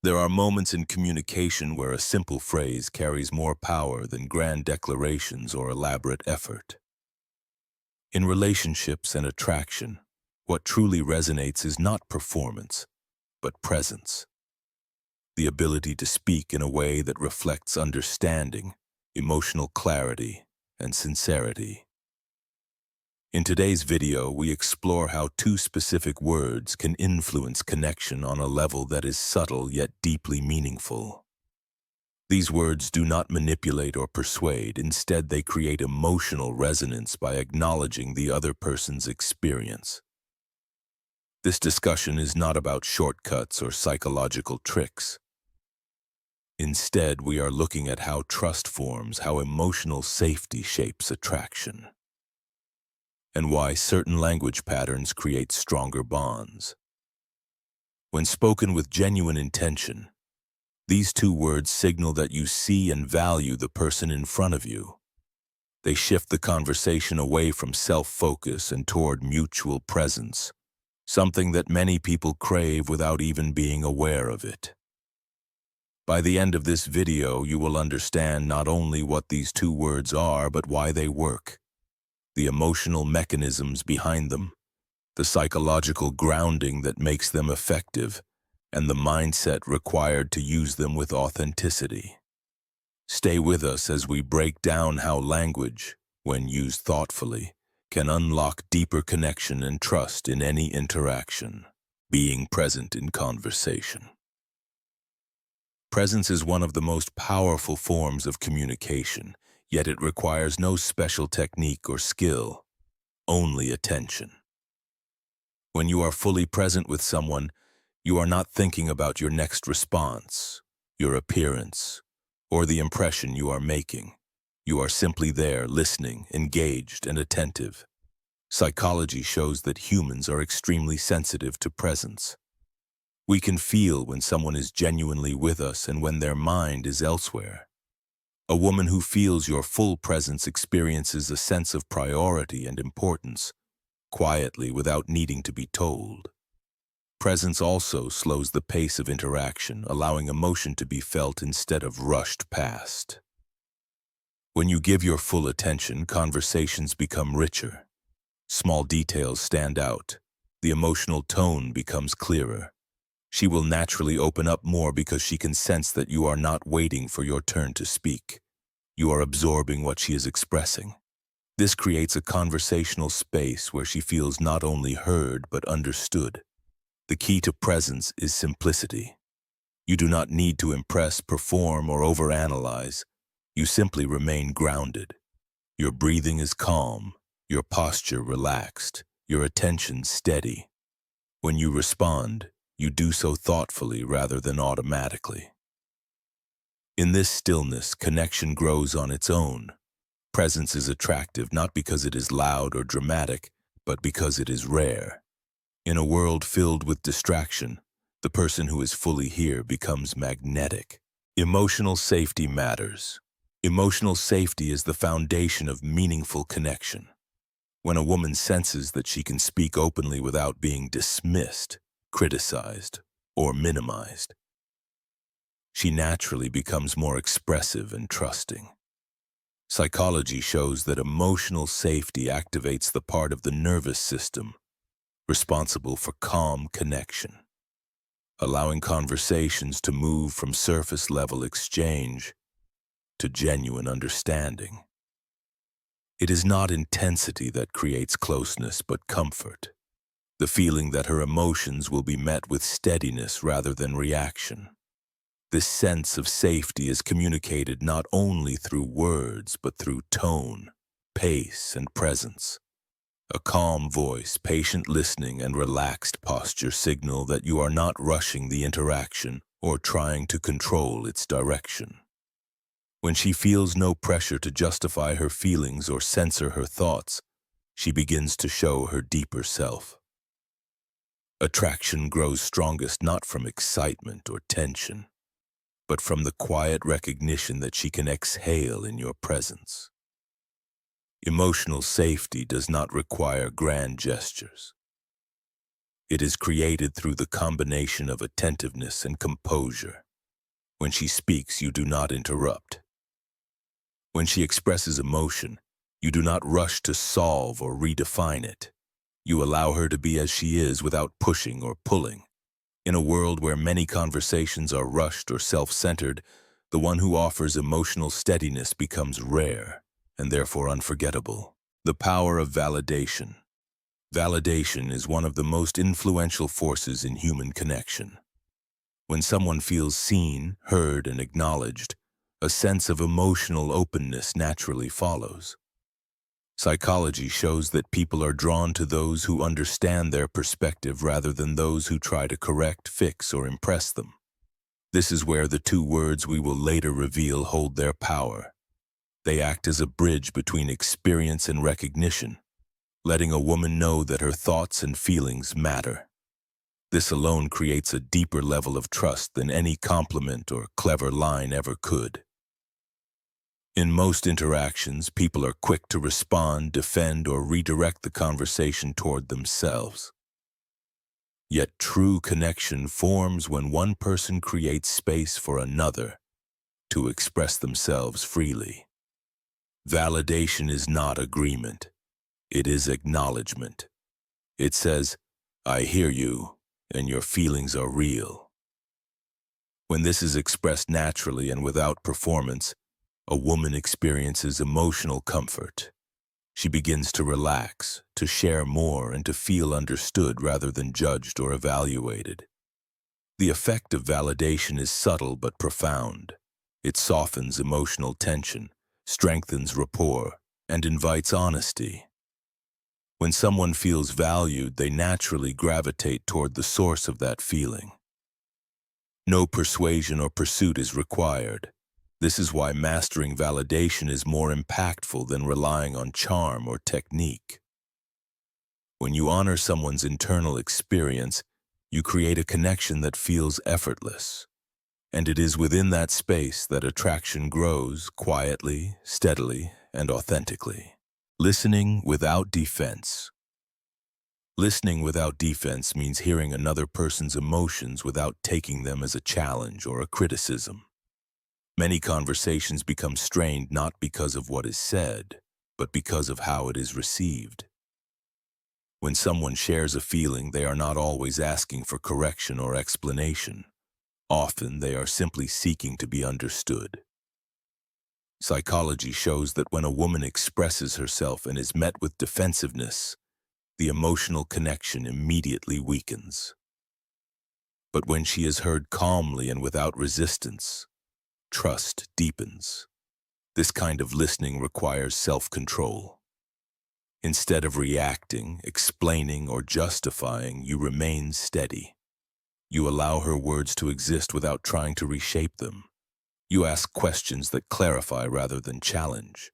There are moments in communication where a simple phrase carries more power than grand declarations or elaborate effort. In relationships and attraction, what truly resonates is not performance, but presence. The ability to speak in a way that reflects understanding, emotional clarity, and sincerity. In today's video, we explore how two specific words can influence connection on a level that is subtle yet deeply meaningful. These words do not manipulate or persuade. Instead, they create emotional resonance by acknowledging the other person's experience. This discussion is not about shortcuts or psychological tricks. Instead, we are looking at how trust forms, how emotional safety shapes attraction, and why certain language patterns create stronger bonds. When spoken with genuine intention, these two words signal that you see and value the person in front of you. They shift the conversation away from self-focus and toward mutual presence, something that many people crave without even being aware of it. By the end of this video, you will understand not only what these two words are, but why they work, the emotional mechanisms behind them, the psychological grounding that makes them effective, and the mindset required to use them with authenticity. Stay with us as we break down how language, when used thoughtfully, can unlock deeper connection and trust in any interaction. Being present in conversation. Presence is one of the most powerful forms of communication, yet it requires no special technique or skill, only attention. When you are fully present with someone, you are not thinking about your next response, your appearance, or the impression you are making. You are simply there, listening, engaged, and attentive. Psychology shows that humans are extremely sensitive to presence. We can feel when someone is genuinely with us and when their mind is elsewhere. A woman who feels your full presence experiences a sense of priority and importance, quietly without needing to be told. Presence also slows the pace of interaction, allowing emotion to be felt instead of rushed past. When you give your full attention, conversations become richer. Small details stand out. The emotional tone becomes clearer. She will naturally open up more because she can sense that you are not waiting for your turn to speak. You are absorbing what she is expressing. This creates a conversational space where she feels not only heard but understood. The key to presence is simplicity. You do not need to impress, perform, or overanalyze. You simply remain grounded. Your breathing is calm, your posture relaxed, your attention steady. When you respond, you do so thoughtfully rather than automatically. In this stillness, connection grows on its own. Presence is attractive not because it is loud or dramatic, but because it is rare. In a world filled with distraction, the person who is fully here becomes magnetic. Emotional safety matters. Emotional safety is the foundation of meaningful connection. When a woman senses that she can speak openly without being dismissed, criticized, or minimized, she naturally becomes more expressive and trusting. Psychology shows that emotional safety activates the part of the nervous system responsible for calm connection, allowing conversations to move from surface-level exchange to genuine understanding. It is not intensity that creates closeness, but comfort, the feeling that her emotions will be met with steadiness rather than reaction. This sense of safety is communicated not only through words, but through tone, pace, and presence. A calm voice, patient listening, and relaxed posture signal that you are not rushing the interaction or trying to control its direction. When she feels no pressure to justify her feelings or censor her thoughts, she begins to show her deeper self. Attraction grows strongest not from excitement or tension, but from the quiet recognition that she can exhale in your presence. Emotional safety does not require grand gestures. It is created through the combination of attentiveness and composure. When she speaks, you do not interrupt. When she expresses emotion, you do not rush to solve or redefine it. You allow her to be as she is without pushing or pulling. In a world where many conversations are rushed or self-centered, the one who offers emotional steadiness becomes rare and therefore unforgettable. The power of validation. Validation is one of the most influential forces in human connection. When someone feels seen, heard, and acknowledged, a sense of emotional openness naturally follows. Psychology shows that people are drawn to those who understand their perspective rather than those who try to correct, fix, or impress them. This is where the two words we will later reveal hold their power. They act as a bridge between experience and recognition, letting a woman know that her thoughts and feelings matter. This alone creates a deeper level of trust than any compliment or clever line ever could. In most interactions, people are quick to respond, defend, or redirect the conversation toward themselves. Yet true connection forms when one person creates space for another to express themselves freely. Validation is not agreement. It is acknowledgement. It says, "I hear you, and your feelings are real." When this is expressed naturally and without performance, a woman experiences emotional comfort. She begins to relax, to share more, and to feel understood rather than judged or evaluated. The effect of validation is subtle but profound. It softens emotional tension, strengthens rapport, and invites honesty. When someone feels valued, they naturally gravitate toward the source of that feeling. No persuasion or pursuit is required. This is why mastering validation is more impactful than relying on charm or technique. When you honor someone's internal experience, you create a connection that feels effortless. And it is within that space that attraction grows quietly, steadily, and authentically. Listening without defense. Listening without defense means hearing another person's emotions without taking them as a challenge or a criticism. Many conversations become strained not because of what is said, but because of how it is received. When someone shares a feeling, they are not always asking for correction or explanation. Often, they are simply seeking to be understood. Psychology shows that when a woman expresses herself and is met with defensiveness, the emotional connection immediately weakens. But when she is heard calmly and without resistance, trust deepens. This kind of listening requires self-control. Instead of reacting, explaining, or justifying, you remain steady. You allow her words to exist without trying to reshape them. You ask questions that clarify rather than challenge.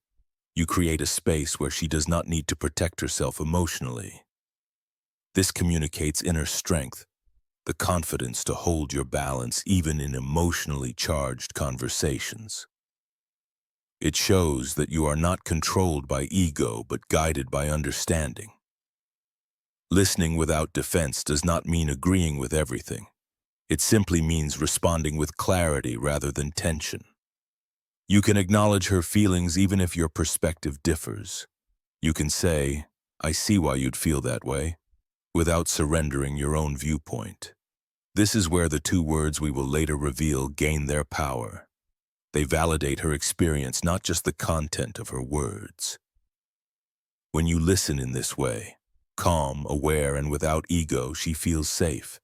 You create a space where she does not need to protect herself emotionally. This communicates inner strength, the confidence to hold your balance even in emotionally charged conversations. It shows that you are not controlled by ego but guided by understanding. Listening without defense does not mean agreeing with everything. It simply means responding with clarity rather than tension. You can acknowledge her feelings even if your perspective differs. You can say, "I see why you'd feel that way," without surrendering your own viewpoint. This is where the two words we will later reveal gain their power. They validate her experience, not just the content of her words. When you listen in this way, calm, aware, and without ego, she feels safe.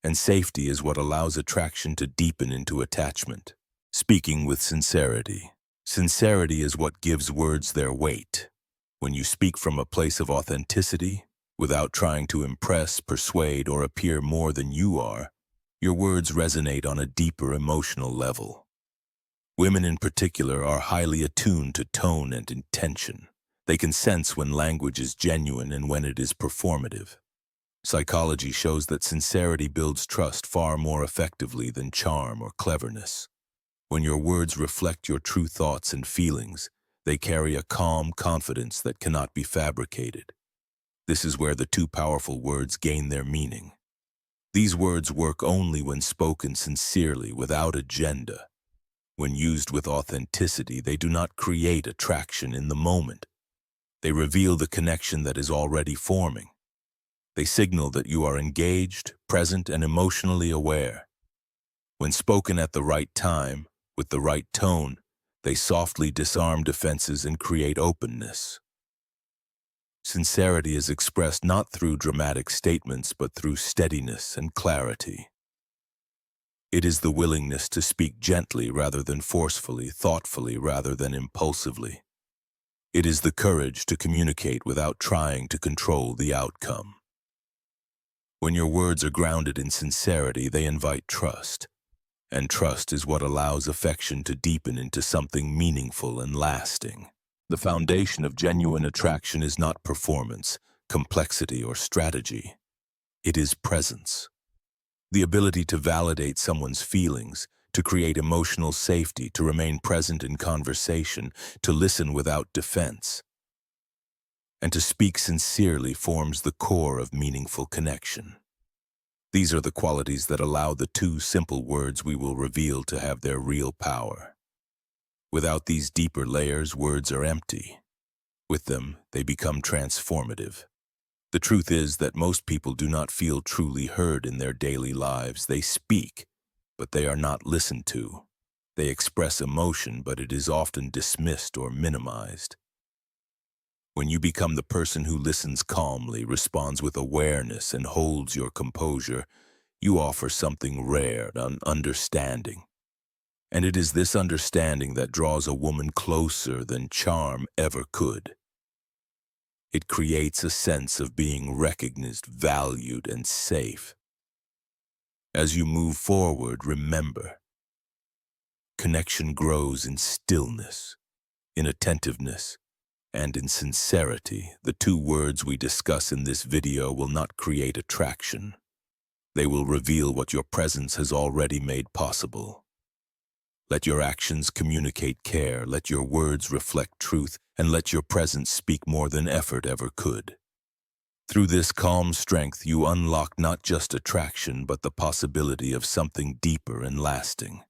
And safety is what allows attraction to deepen into attachment. Speaking with sincerity. Sincerity is what gives words their weight. When you speak from a place of authenticity, without trying to impress, persuade, or appear more than you are, your words resonate on a deeper emotional level. Women in particular are highly attuned to tone and intention. They can sense when language is genuine and when it is performative. Psychology shows that sincerity builds trust far more effectively than charm or cleverness. When your words reflect your true thoughts and feelings, they carry a calm confidence that cannot be fabricated. This is where the two powerful words gain their meaning. These words work only when spoken sincerely, without agenda. When used with authenticity, they do not create attraction in the moment. They reveal the connection that is already forming. They signal that you are engaged, present, and emotionally aware. When spoken at the right time, with the right tone, they softly disarm defenses and create openness. Sincerity is expressed not through dramatic statements, but through steadiness and clarity. It is the willingness to speak gently rather than forcefully, thoughtfully rather than impulsively. It is the courage to communicate without trying to control the outcome. When your words are grounded in sincerity, they invite trust. And trust is what allows affection to deepen into something meaningful and lasting. The foundation of genuine attraction is not performance, complexity, or strategy. It is presence. The ability to validate someone's feelings, to create emotional safety, to remain present in conversation, to listen without defense, and to speak sincerely forms the core of meaningful connection. These are the qualities that allow the two simple words we will reveal to have their real power. Without these deeper layers, words are empty. With them, they become transformative. The truth is that most people do not feel truly heard in their daily lives. They speak, but they are not listened to. They express emotion, but it is often dismissed or minimized. When you become the person who listens calmly, responds with awareness, and holds your composure, you offer something rare, an understanding. And it is this understanding that draws a woman closer than charm ever could. It creates a sense of being recognized, valued, and safe. As you move forward, remember, connection grows in stillness, in attentiveness, and in sincerity. The two words we discuss in this video will not create attraction. They will reveal what your presence has already made possible. Let your actions communicate care, let your words reflect truth, and let your presence speak more than effort ever could. Through this calm strength, you unlock not just attraction, but the possibility of something deeper and lasting.